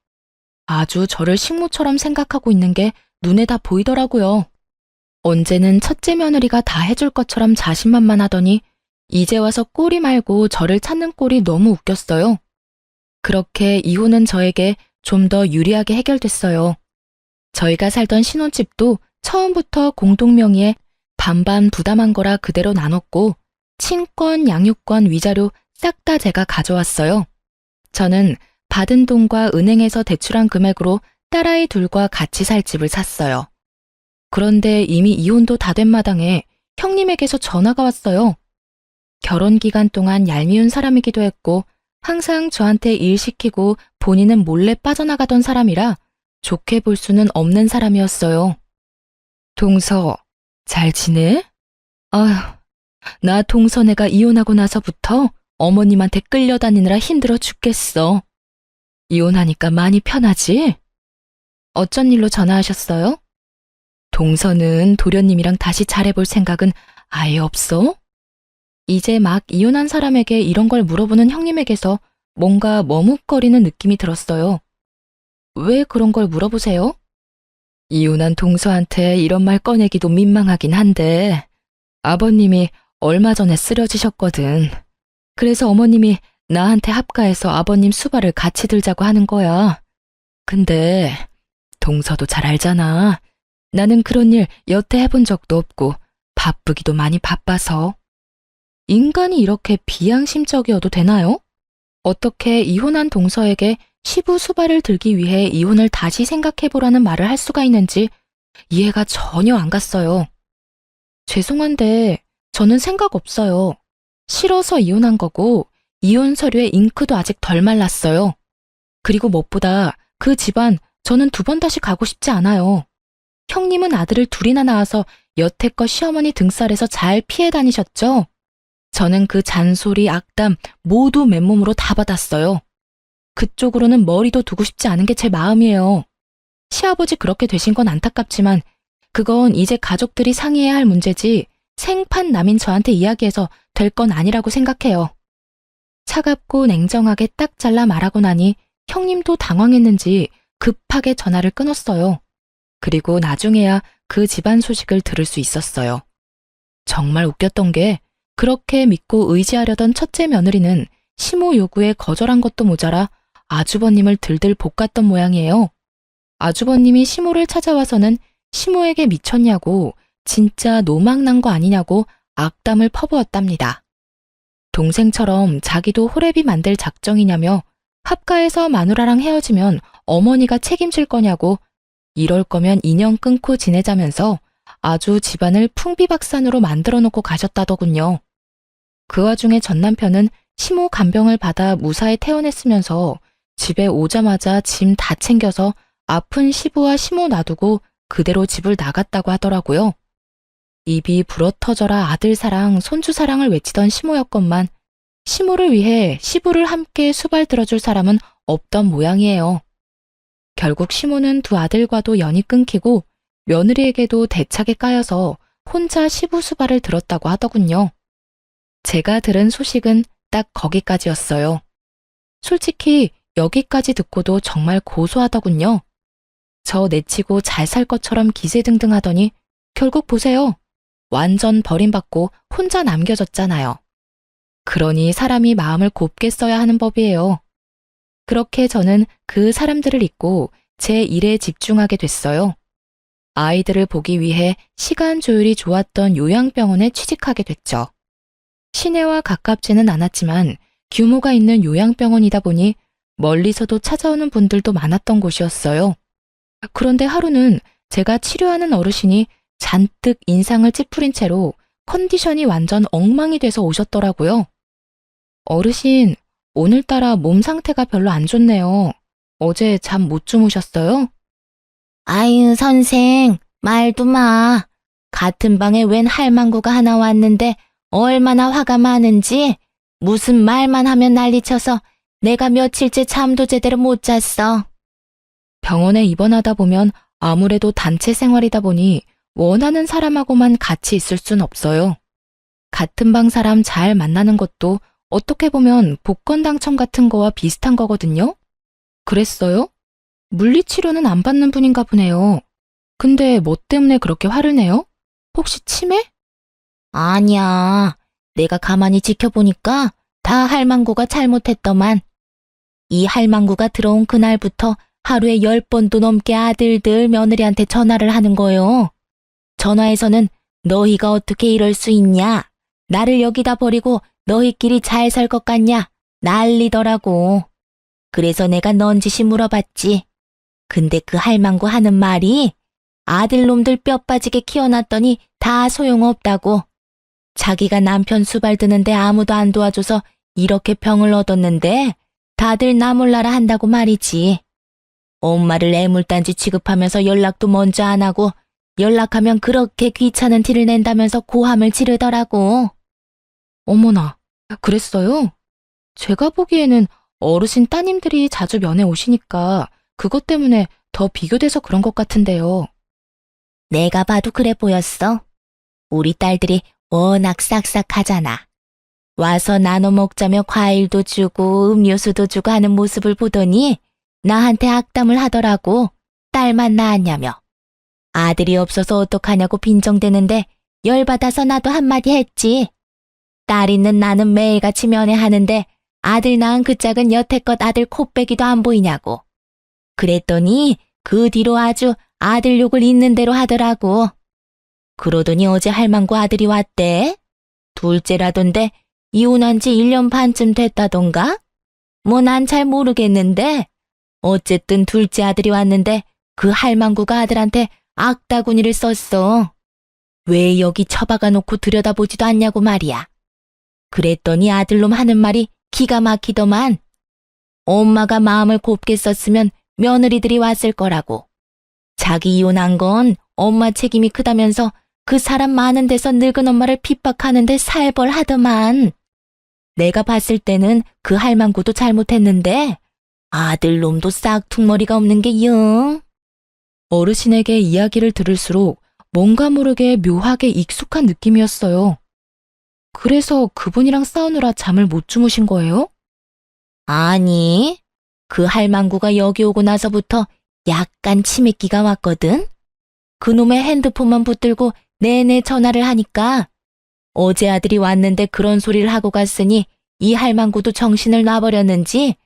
아주 저를 식모처럼 생각하고 있는 게 눈에 다 보이더라고요. 언제는 첫째 며느리가 다 해줄 것처럼 자신만만하더니 이제 와서 꼬리 말고 저를 찾는 꼴이 너무 웃겼어요. 그렇게 이혼은 저에게 좀 더 유리하게 해결됐어요. 저희가 살던 신혼집도 처음부터 공동명의에 반반 부담한 거라 그대로 나눴고 친권, 양육권, 위자료 싹 다 제가 가져왔어요. 저는 받은 돈과 은행에서 대출한 금액으로 딸아이 둘과 같이 살 집을 샀어요. 그런데 이미 이혼도 다 된 마당에 형님에게서 전화가 왔어요. 결혼 기간 동안 얄미운 사람이기도 했고 항상 저한테 일 시키고 본인은 몰래 빠져나가던 사람이라 좋게 볼 수는 없는 사람이었어요. 동서, 잘 지내? 아휴, 나 동서네가 이혼하고 나서부터 어머님한테 끌려다니느라 힘들어 죽겠어. 이혼하니까 많이 편하지? 어쩐 일로 전화하셨어요? 동서는 도련님이랑 다시 잘해볼 생각은 아예 없어? 이제 막 이혼한 사람에게 이런 걸 물어보는 형님에게서 뭔가 머뭇거리는 느낌이 들었어요. 왜 그런 걸 물어보세요? 이혼한 동서한테 이런 말 꺼내기도 민망하긴 한데 아버님이 얼마 전에 쓰러지셨거든. 그래서 어머님이 나한테 합가해서 아버님 수발을 같이 들자고 하는 거야. 근데 동서도 잘 알잖아. 나는 그런 일 여태 해본 적도 없고 바쁘기도 많이 바빠서. 인간이 이렇게 비양심적이어도 되나요? 어떻게 이혼한 동서에게 시부 수발을 들기 위해 이혼을 다시 생각해보라는 말을 할 수가 있는지 이해가 전혀 안 갔어요. 죄송한데 저는 생각 없어요. 싫어서 이혼한 거고 이혼 서류에 잉크도 아직 덜 말랐어요. 그리고 무엇보다 그 집안 저는 두 번 다시 가고 싶지 않아요. 형님은 아들을 둘이나 낳아서 여태껏 시어머니 등살에서 잘 피해 다니셨죠? 저는 그 잔소리, 악담 모두 맨몸으로 다 받았어요. 그쪽으로는 머리도 두고 싶지 않은 게 제 마음이에요. 시아버지 그렇게 되신 건 안타깝지만 그건 이제 가족들이 상의해야 할 문제지 생판 남인 저한테 이야기해서 될 건 아니라고 생각해요. 차갑고 냉정하게 딱 잘라 말하고 나니 형님도 당황했는지 급하게 전화를 끊었어요. 그리고 나중에야 그 집안 소식을 들을 수 있었어요. 정말 웃겼던 게 그렇게 믿고 의지하려던 첫째 며느리는 시모 요구에 거절한 것도 모자라 아주버님을 들들 볶았던 모양이에요. 아주버님이 시모를 찾아와서는 시모에게 미쳤냐고 진짜 노망난 거 아니냐고 악담을 퍼부었답니다. 동생처럼 자기도 호래비 만들 작정이냐며 합가해서 마누라랑 헤어지면 어머니가 책임질 거냐고 이럴 거면 인연 끊고 지내자면서 아주 집안을 풍비박산으로 만들어 놓고 가셨다더군요. 그 와중에 전 남편은 심호 간병을 받아 무사히 퇴원했으면서 집에 오자마자 짐 다 챙겨서 아픈 시부와 심호 놔두고 그대로 집을 나갔다고 하더라고요. 입이 불어터져라 아들 사랑, 손주 사랑을 외치던 심호였건만 심호를 위해 시부를 함께 수발 들어줄 사람은 없던 모양이에요. 결국 심호는 두 아들과도 연이 끊기고 며느리에게도 대차게 까여서 혼자 시부 수발을 들었다고 하더군요. 제가 들은 소식은 딱 거기까지였어요. 솔직히 여기까지 듣고도 정말 고소하더군요. 저 내치고 잘 살 것처럼 기세등등하더니 결국 보세요. 완전 버림받고 혼자 남겨졌잖아요. 그러니 사람이 마음을 곱게 써야 하는 법이에요. 그렇게 저는 그 사람들을 잊고 제 일에 집중하게 됐어요. 아이들을 보기 위해 시간 조율이 좋았던 요양병원에 취직하게 됐죠. 시내와 가깝지는 않았지만 규모가 있는 요양병원이다 보니 멀리서도 찾아오는 분들도 많았던 곳이었어요. 그런데 하루는 제가 치료하는 어르신이 잔뜩 인상을 찌푸린 채로 컨디션이 완전 엉망이 돼서 오셨더라고요. 어르신, 오늘따라 몸 상태가 별로 안 좋네요. 어제 잠 못 주무셨어요? 아유, 선생, 말도 마. 같은 방에 웬 할망구가 하나 왔는데 얼마나 화가 많은지 무슨 말만 하면 난리쳐서 내가 며칠째 잠도 제대로 못 잤어. 병원에 입원하다 보면 아무래도 단체 생활이다 보니 원하는 사람하고만 같이 있을 순 없어요. 같은 방 사람 잘 만나는 것도 어떻게 보면 복권 당첨 같은 거와 비슷한 거거든요? 그랬어요? 물리치료는 안 받는 분인가 보네요. 근데 뭐 때문에 그렇게 화를 내요? 혹시 치매? 아니야. 내가 가만히 지켜보니까 다 할망구가 잘못했더만. 이 할망구가 들어온 그날부터 하루에 10번도 넘게 아들들 며느리한테 전화를 하는 거요. 전화에서는 너희가 어떻게 이럴 수 있냐? 나를 여기다 버리고 너희끼리 잘 살 것 같냐? 난리더라고. 그래서 내가 넌지시 물어봤지. 근데 그 할망구 하는 말이 아들놈들 뼈 빠지게 키워놨더니 다 소용없다고. 자기가 남편 수발 드는데 아무도 안 도와줘서 이렇게 병을 얻었는데 다들 나 몰라라 한다고 말이지. 엄마를 애물단지 취급하면서 연락도 먼저 안 하고 연락하면 그렇게 귀찮은 티를 낸다면서 고함을 지르더라고. 어머나, 그랬어요? 제가 보기에는 어르신 따님들이 자주 면회 오시니까 그것 때문에 더 비교돼서 그런 것 같은데요. 내가 봐도 그래 보였어. 우리 딸들이 워낙 싹싹하잖아. 와서 나눠 먹자며 과일도 주고 음료수도 주고 하는 모습을 보더니 나한테 악담을 하더라고. 딸만 낳았냐며. 아들이 없어서 어떡하냐고 빈정대는데 열받아서 나도 한마디 했지. 딸 있는 나는 매일같이 면회하는데 아들 낳은 그 짝은 여태껏 아들 코빼기도 안 보이냐고. 그랬더니 그 뒤로 아주 아들 욕을 있는 대로 하더라고. 그러더니 어제 할망구 아들이 왔대. 둘째라던데 이혼한 지 1년 반쯤 됐다던가? 뭐 난 잘 모르겠는데 어쨌든 둘째 아들이 왔는데 그 할망구가 아들한테 악다구니를 썼어. 왜 여기 처박아 놓고 들여다보지도 않냐고 말이야. 그랬더니 아들놈 하는 말이 기가 막히더만. 엄마가 마음을 곱게 썼으면 며느리들이 왔을 거라고. 자기 이혼한 건 엄마 책임이 크다면서 그 사람 많은 데서 늙은 엄마를 핍박하는데 살벌하더만. 내가 봤을 때는 그 할망구도 잘못했는데 아들놈도 싹퉁머리가 없는 게 영. 어르신에게 이야기를 들을수록 뭔가 모르게 묘하게 익숙한 느낌이었어요. 그래서 그분이랑 싸우느라 잠을 못 주무신 거예요? 아니, 그 할망구가 여기 오고 나서부터 약간 치매기가 왔거든. 그놈의 핸드폰만 붙들고 내내 전화를 하니까 어제 아들이 왔는데 그런 소리를 하고 갔으니 이 할망구도 정신을 놔버렸는지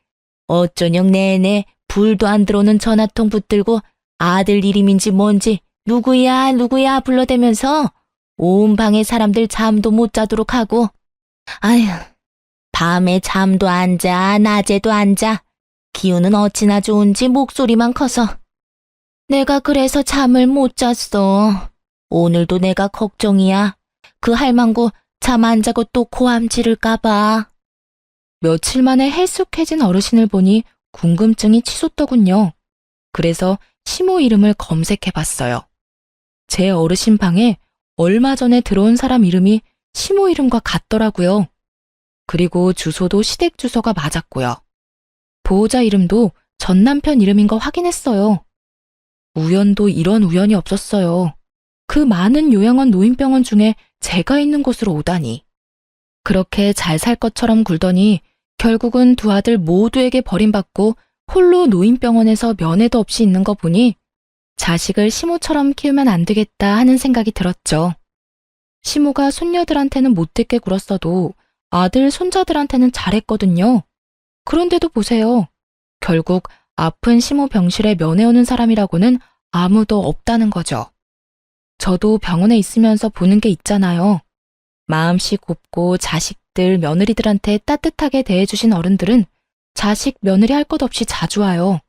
어쩌녁 내내 불도 안 들어오는 전화통 붙들고 아들 이름인지 뭔지 누구야 누구야 불러대면서 온 방에 사람들 잠도 못 자도록 하고. 아휴, 밤에 잠도 안 자, 낮에도 안 자. 기운은 어찌나 좋은지 목소리만 커서. 내가 그래서 잠을 못 잤어. 오늘도 내가 걱정이야. 그 할망구 잠 안 자고 또 고함 지를까 봐. 며칠 만에 헬쑥해진 어르신을 보니 궁금증이 치솟더군요. 그래서 시모 이름을 검색해봤어요. 제 어르신 방에 얼마 전에 들어온 사람 이름이 시모 이름과 같더라고요. 그리고 주소도 시댁 주소가 맞았고요. 보호자 이름도 전 남편 이름인 거 확인했어요. 우연도 이런 우연이 없었어요. 그 많은 요양원 노인병원 중에 제가 있는 곳으로 오다니. 그렇게 잘 살 것처럼 굴더니 결국은 두 아들 모두에게 버림받고 홀로 노인병원에서 면회도 없이 있는 거 보니 자식을 시모처럼 키우면 안 되겠다 하는 생각이 들었죠. 시모가 손녀들한테는 못되게 굴었어도 아들, 손자들한테는 잘했거든요. 그런데도 보세요. 결국 아픈 시모 병실에 면회 오는 사람이라고는 아무도 없다는 거죠. 저도 병원에 있으면서 보는 게 있잖아요. 마음씨 곱고 자식들, 며느리들한테 따뜻하게 대해주신 어른들은 자식, 며느리 할 것 없이 자주 와요.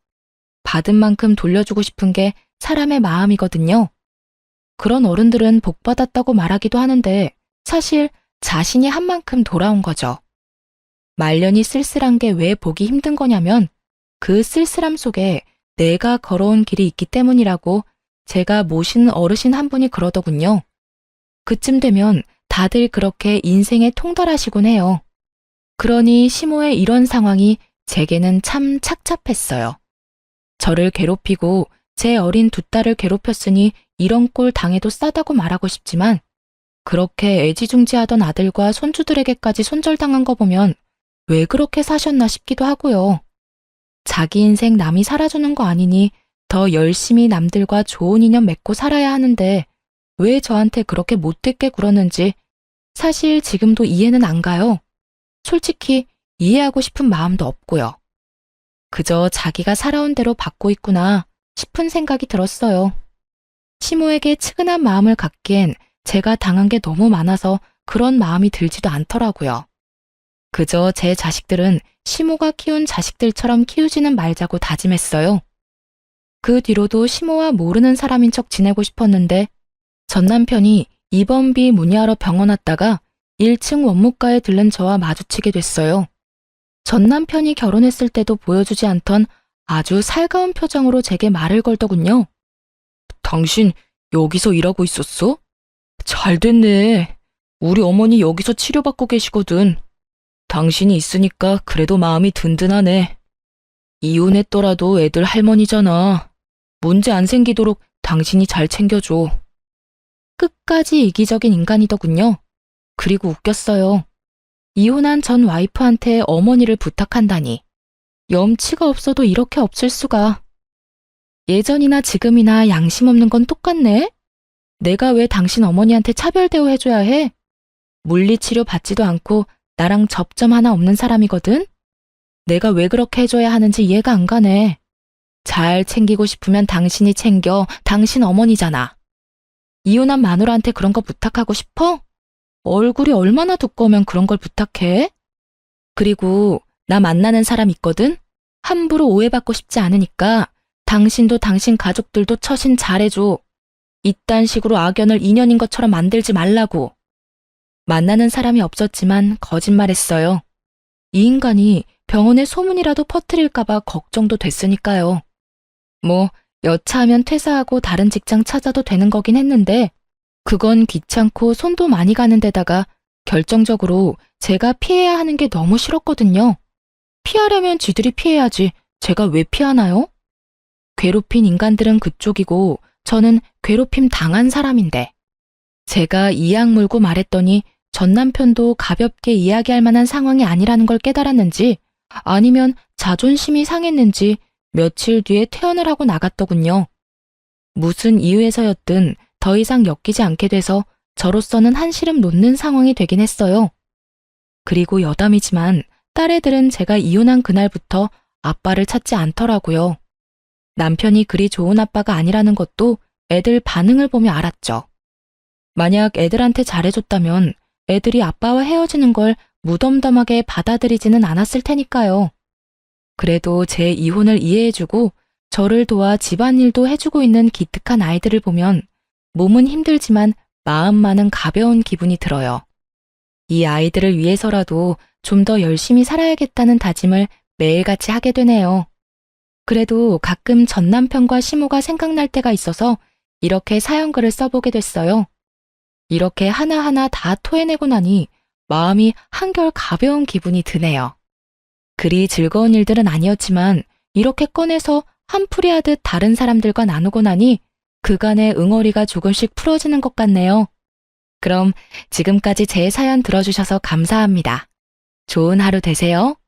받은 만큼 돌려주고 싶은 게 사람의 마음이거든요. 그런 어른들은 복 받았다고 말하기도 하는데 사실 자신이 한 만큼 돌아온 거죠. 말년이 쓸쓸한 게 왜 보기 힘든 거냐면 그 쓸쓸함 속에 내가 걸어온 길이 있기 때문이라고 제가 모시는 어르신 한 분이 그러더군요. 그쯤 되면 다들 그렇게 인생에 통달하시곤 해요. 그러니 시모의 이런 상황이 제게는 참 착잡했어요. 저를 괴롭히고 제 어린 두 딸을 괴롭혔으니 이런 꼴 당해도 싸다고 말하고 싶지만 그렇게 애지중지하던 아들과 손주들에게까지 손절당한 거 보면 왜 그렇게 사셨나 싶기도 하고요. 자기 인생 남이 살아주는 거 아니니 더 열심히 남들과 좋은 인연 맺고 살아야 하는데 왜 저한테 그렇게 못되게 굴었는지 사실 지금도 이해는 안 가요. 솔직히 이해하고 싶은 마음도 없고요. 그저 자기가 살아온 대로 받고 있구나 싶은 생각이 들었어요. 시모에게 측은한 마음을 갖기엔 제가 당한 게 너무 많아서 그런 마음이 들지도 않더라고요. 그저 제 자식들은 시모가 키운 자식들처럼 키우지는 말자고 다짐했어요. 그 뒤로도 시모와 모르는 사람인 척 지내고 싶었는데 전 남편이 입원비 문의하러 병원 왔다가 1층 원무과에 들른 저와 마주치게 됐어요. 전 남편이 결혼했을 때도 보여주지 않던 아주 살가운 표정으로 제게 말을 걸더군요. 당신 여기서 일하고 있었어? 잘 됐네. 우리 어머니 여기서 치료받고 계시거든. 당신이 있으니까 그래도 마음이 든든하네. 이혼했더라도 애들 할머니잖아. 문제 안 생기도록 당신이 잘 챙겨줘. 끝까지 이기적인 인간이더군요. 그리고 웃겼어요. 이혼한 전 와이프한테 어머니를 부탁한다니. 염치가 없어도 이렇게 없을 수가. 예전이나 지금이나 양심 없는 건 똑같네? 내가 왜 당신 어머니한테 차별 대우해줘야 해? 물리치료 받지도 않고 나랑 접점 하나 없는 사람이거든? 내가 왜 그렇게 해줘야 하는지 이해가 안 가네. 잘 챙기고 싶으면 당신이 챙겨. 당신 어머니잖아. 이혼한 마누라한테 그런 거 부탁하고 싶어? 얼굴이 얼마나 두꺼우면 그런 걸 부탁해? 그리고 나 만나는 사람 있거든? 함부로 오해받고 싶지 않으니까 당신도 당신 가족들도 처신 잘해줘. 이딴 식으로 악연을 인연인 것처럼 만들지 말라고. 만나는 사람이 없었지만 거짓말했어요. 이 인간이 병원에 소문이라도 퍼뜨릴까봐 걱정도 됐으니까요. 뭐 여차하면 퇴사하고 다른 직장 찾아도 되는 거긴 했는데 그건 귀찮고 손도 많이 가는 데다가 결정적으로 제가 피해야 하는 게 너무 싫었거든요. 피하려면 지들이 피해야지 제가 왜 피하나요? 괴롭힌 인간들은 그쪽이고 저는 괴롭힘 당한 사람인데 제가 이악 물고 말했더니 전 남편도 가볍게 이야기할 만한 상황이 아니라는 걸 깨달았는지 아니면 자존심이 상했는지 며칠 뒤에 퇴원을 하고 나갔더군요. 무슨 이유에서였든 더 이상 엮이지 않게 돼서 저로서는 한시름 놓는 상황이 되긴 했어요. 그리고 여담이지만 딸애들은 제가 이혼한 그날부터 아빠를 찾지 않더라고요. 남편이 그리 좋은 아빠가 아니라는 것도 애들 반응을 보며 알았죠. 만약 애들한테 잘해줬다면 애들이 아빠와 헤어지는 걸 무덤덤하게 받아들이지는 않았을 테니까요. 그래도 제 이혼을 이해해주고 저를 도와 집안일도 해주고 있는 기특한 아이들을 보면 몸은 힘들지만 마음만은 가벼운 기분이 들어요. 이 아이들을 위해서라도 좀 더 열심히 살아야겠다는 다짐을 매일같이 하게 되네요. 그래도 가끔 전 남편과 시모가 생각날 때가 있어서 이렇게 사연글을 써보게 됐어요. 이렇게 하나하나 다 토해내고 나니 마음이 한결 가벼운 기분이 드네요. 그리 즐거운 일들은 아니었지만 이렇게 꺼내서 한풀이 하듯 다른 사람들과 나누고 나니 그간의 응어리가 조금씩 풀어지는 것 같네요. 그럼 지금까지 제 사연 들어주셔서 감사합니다. 좋은 하루 되세요.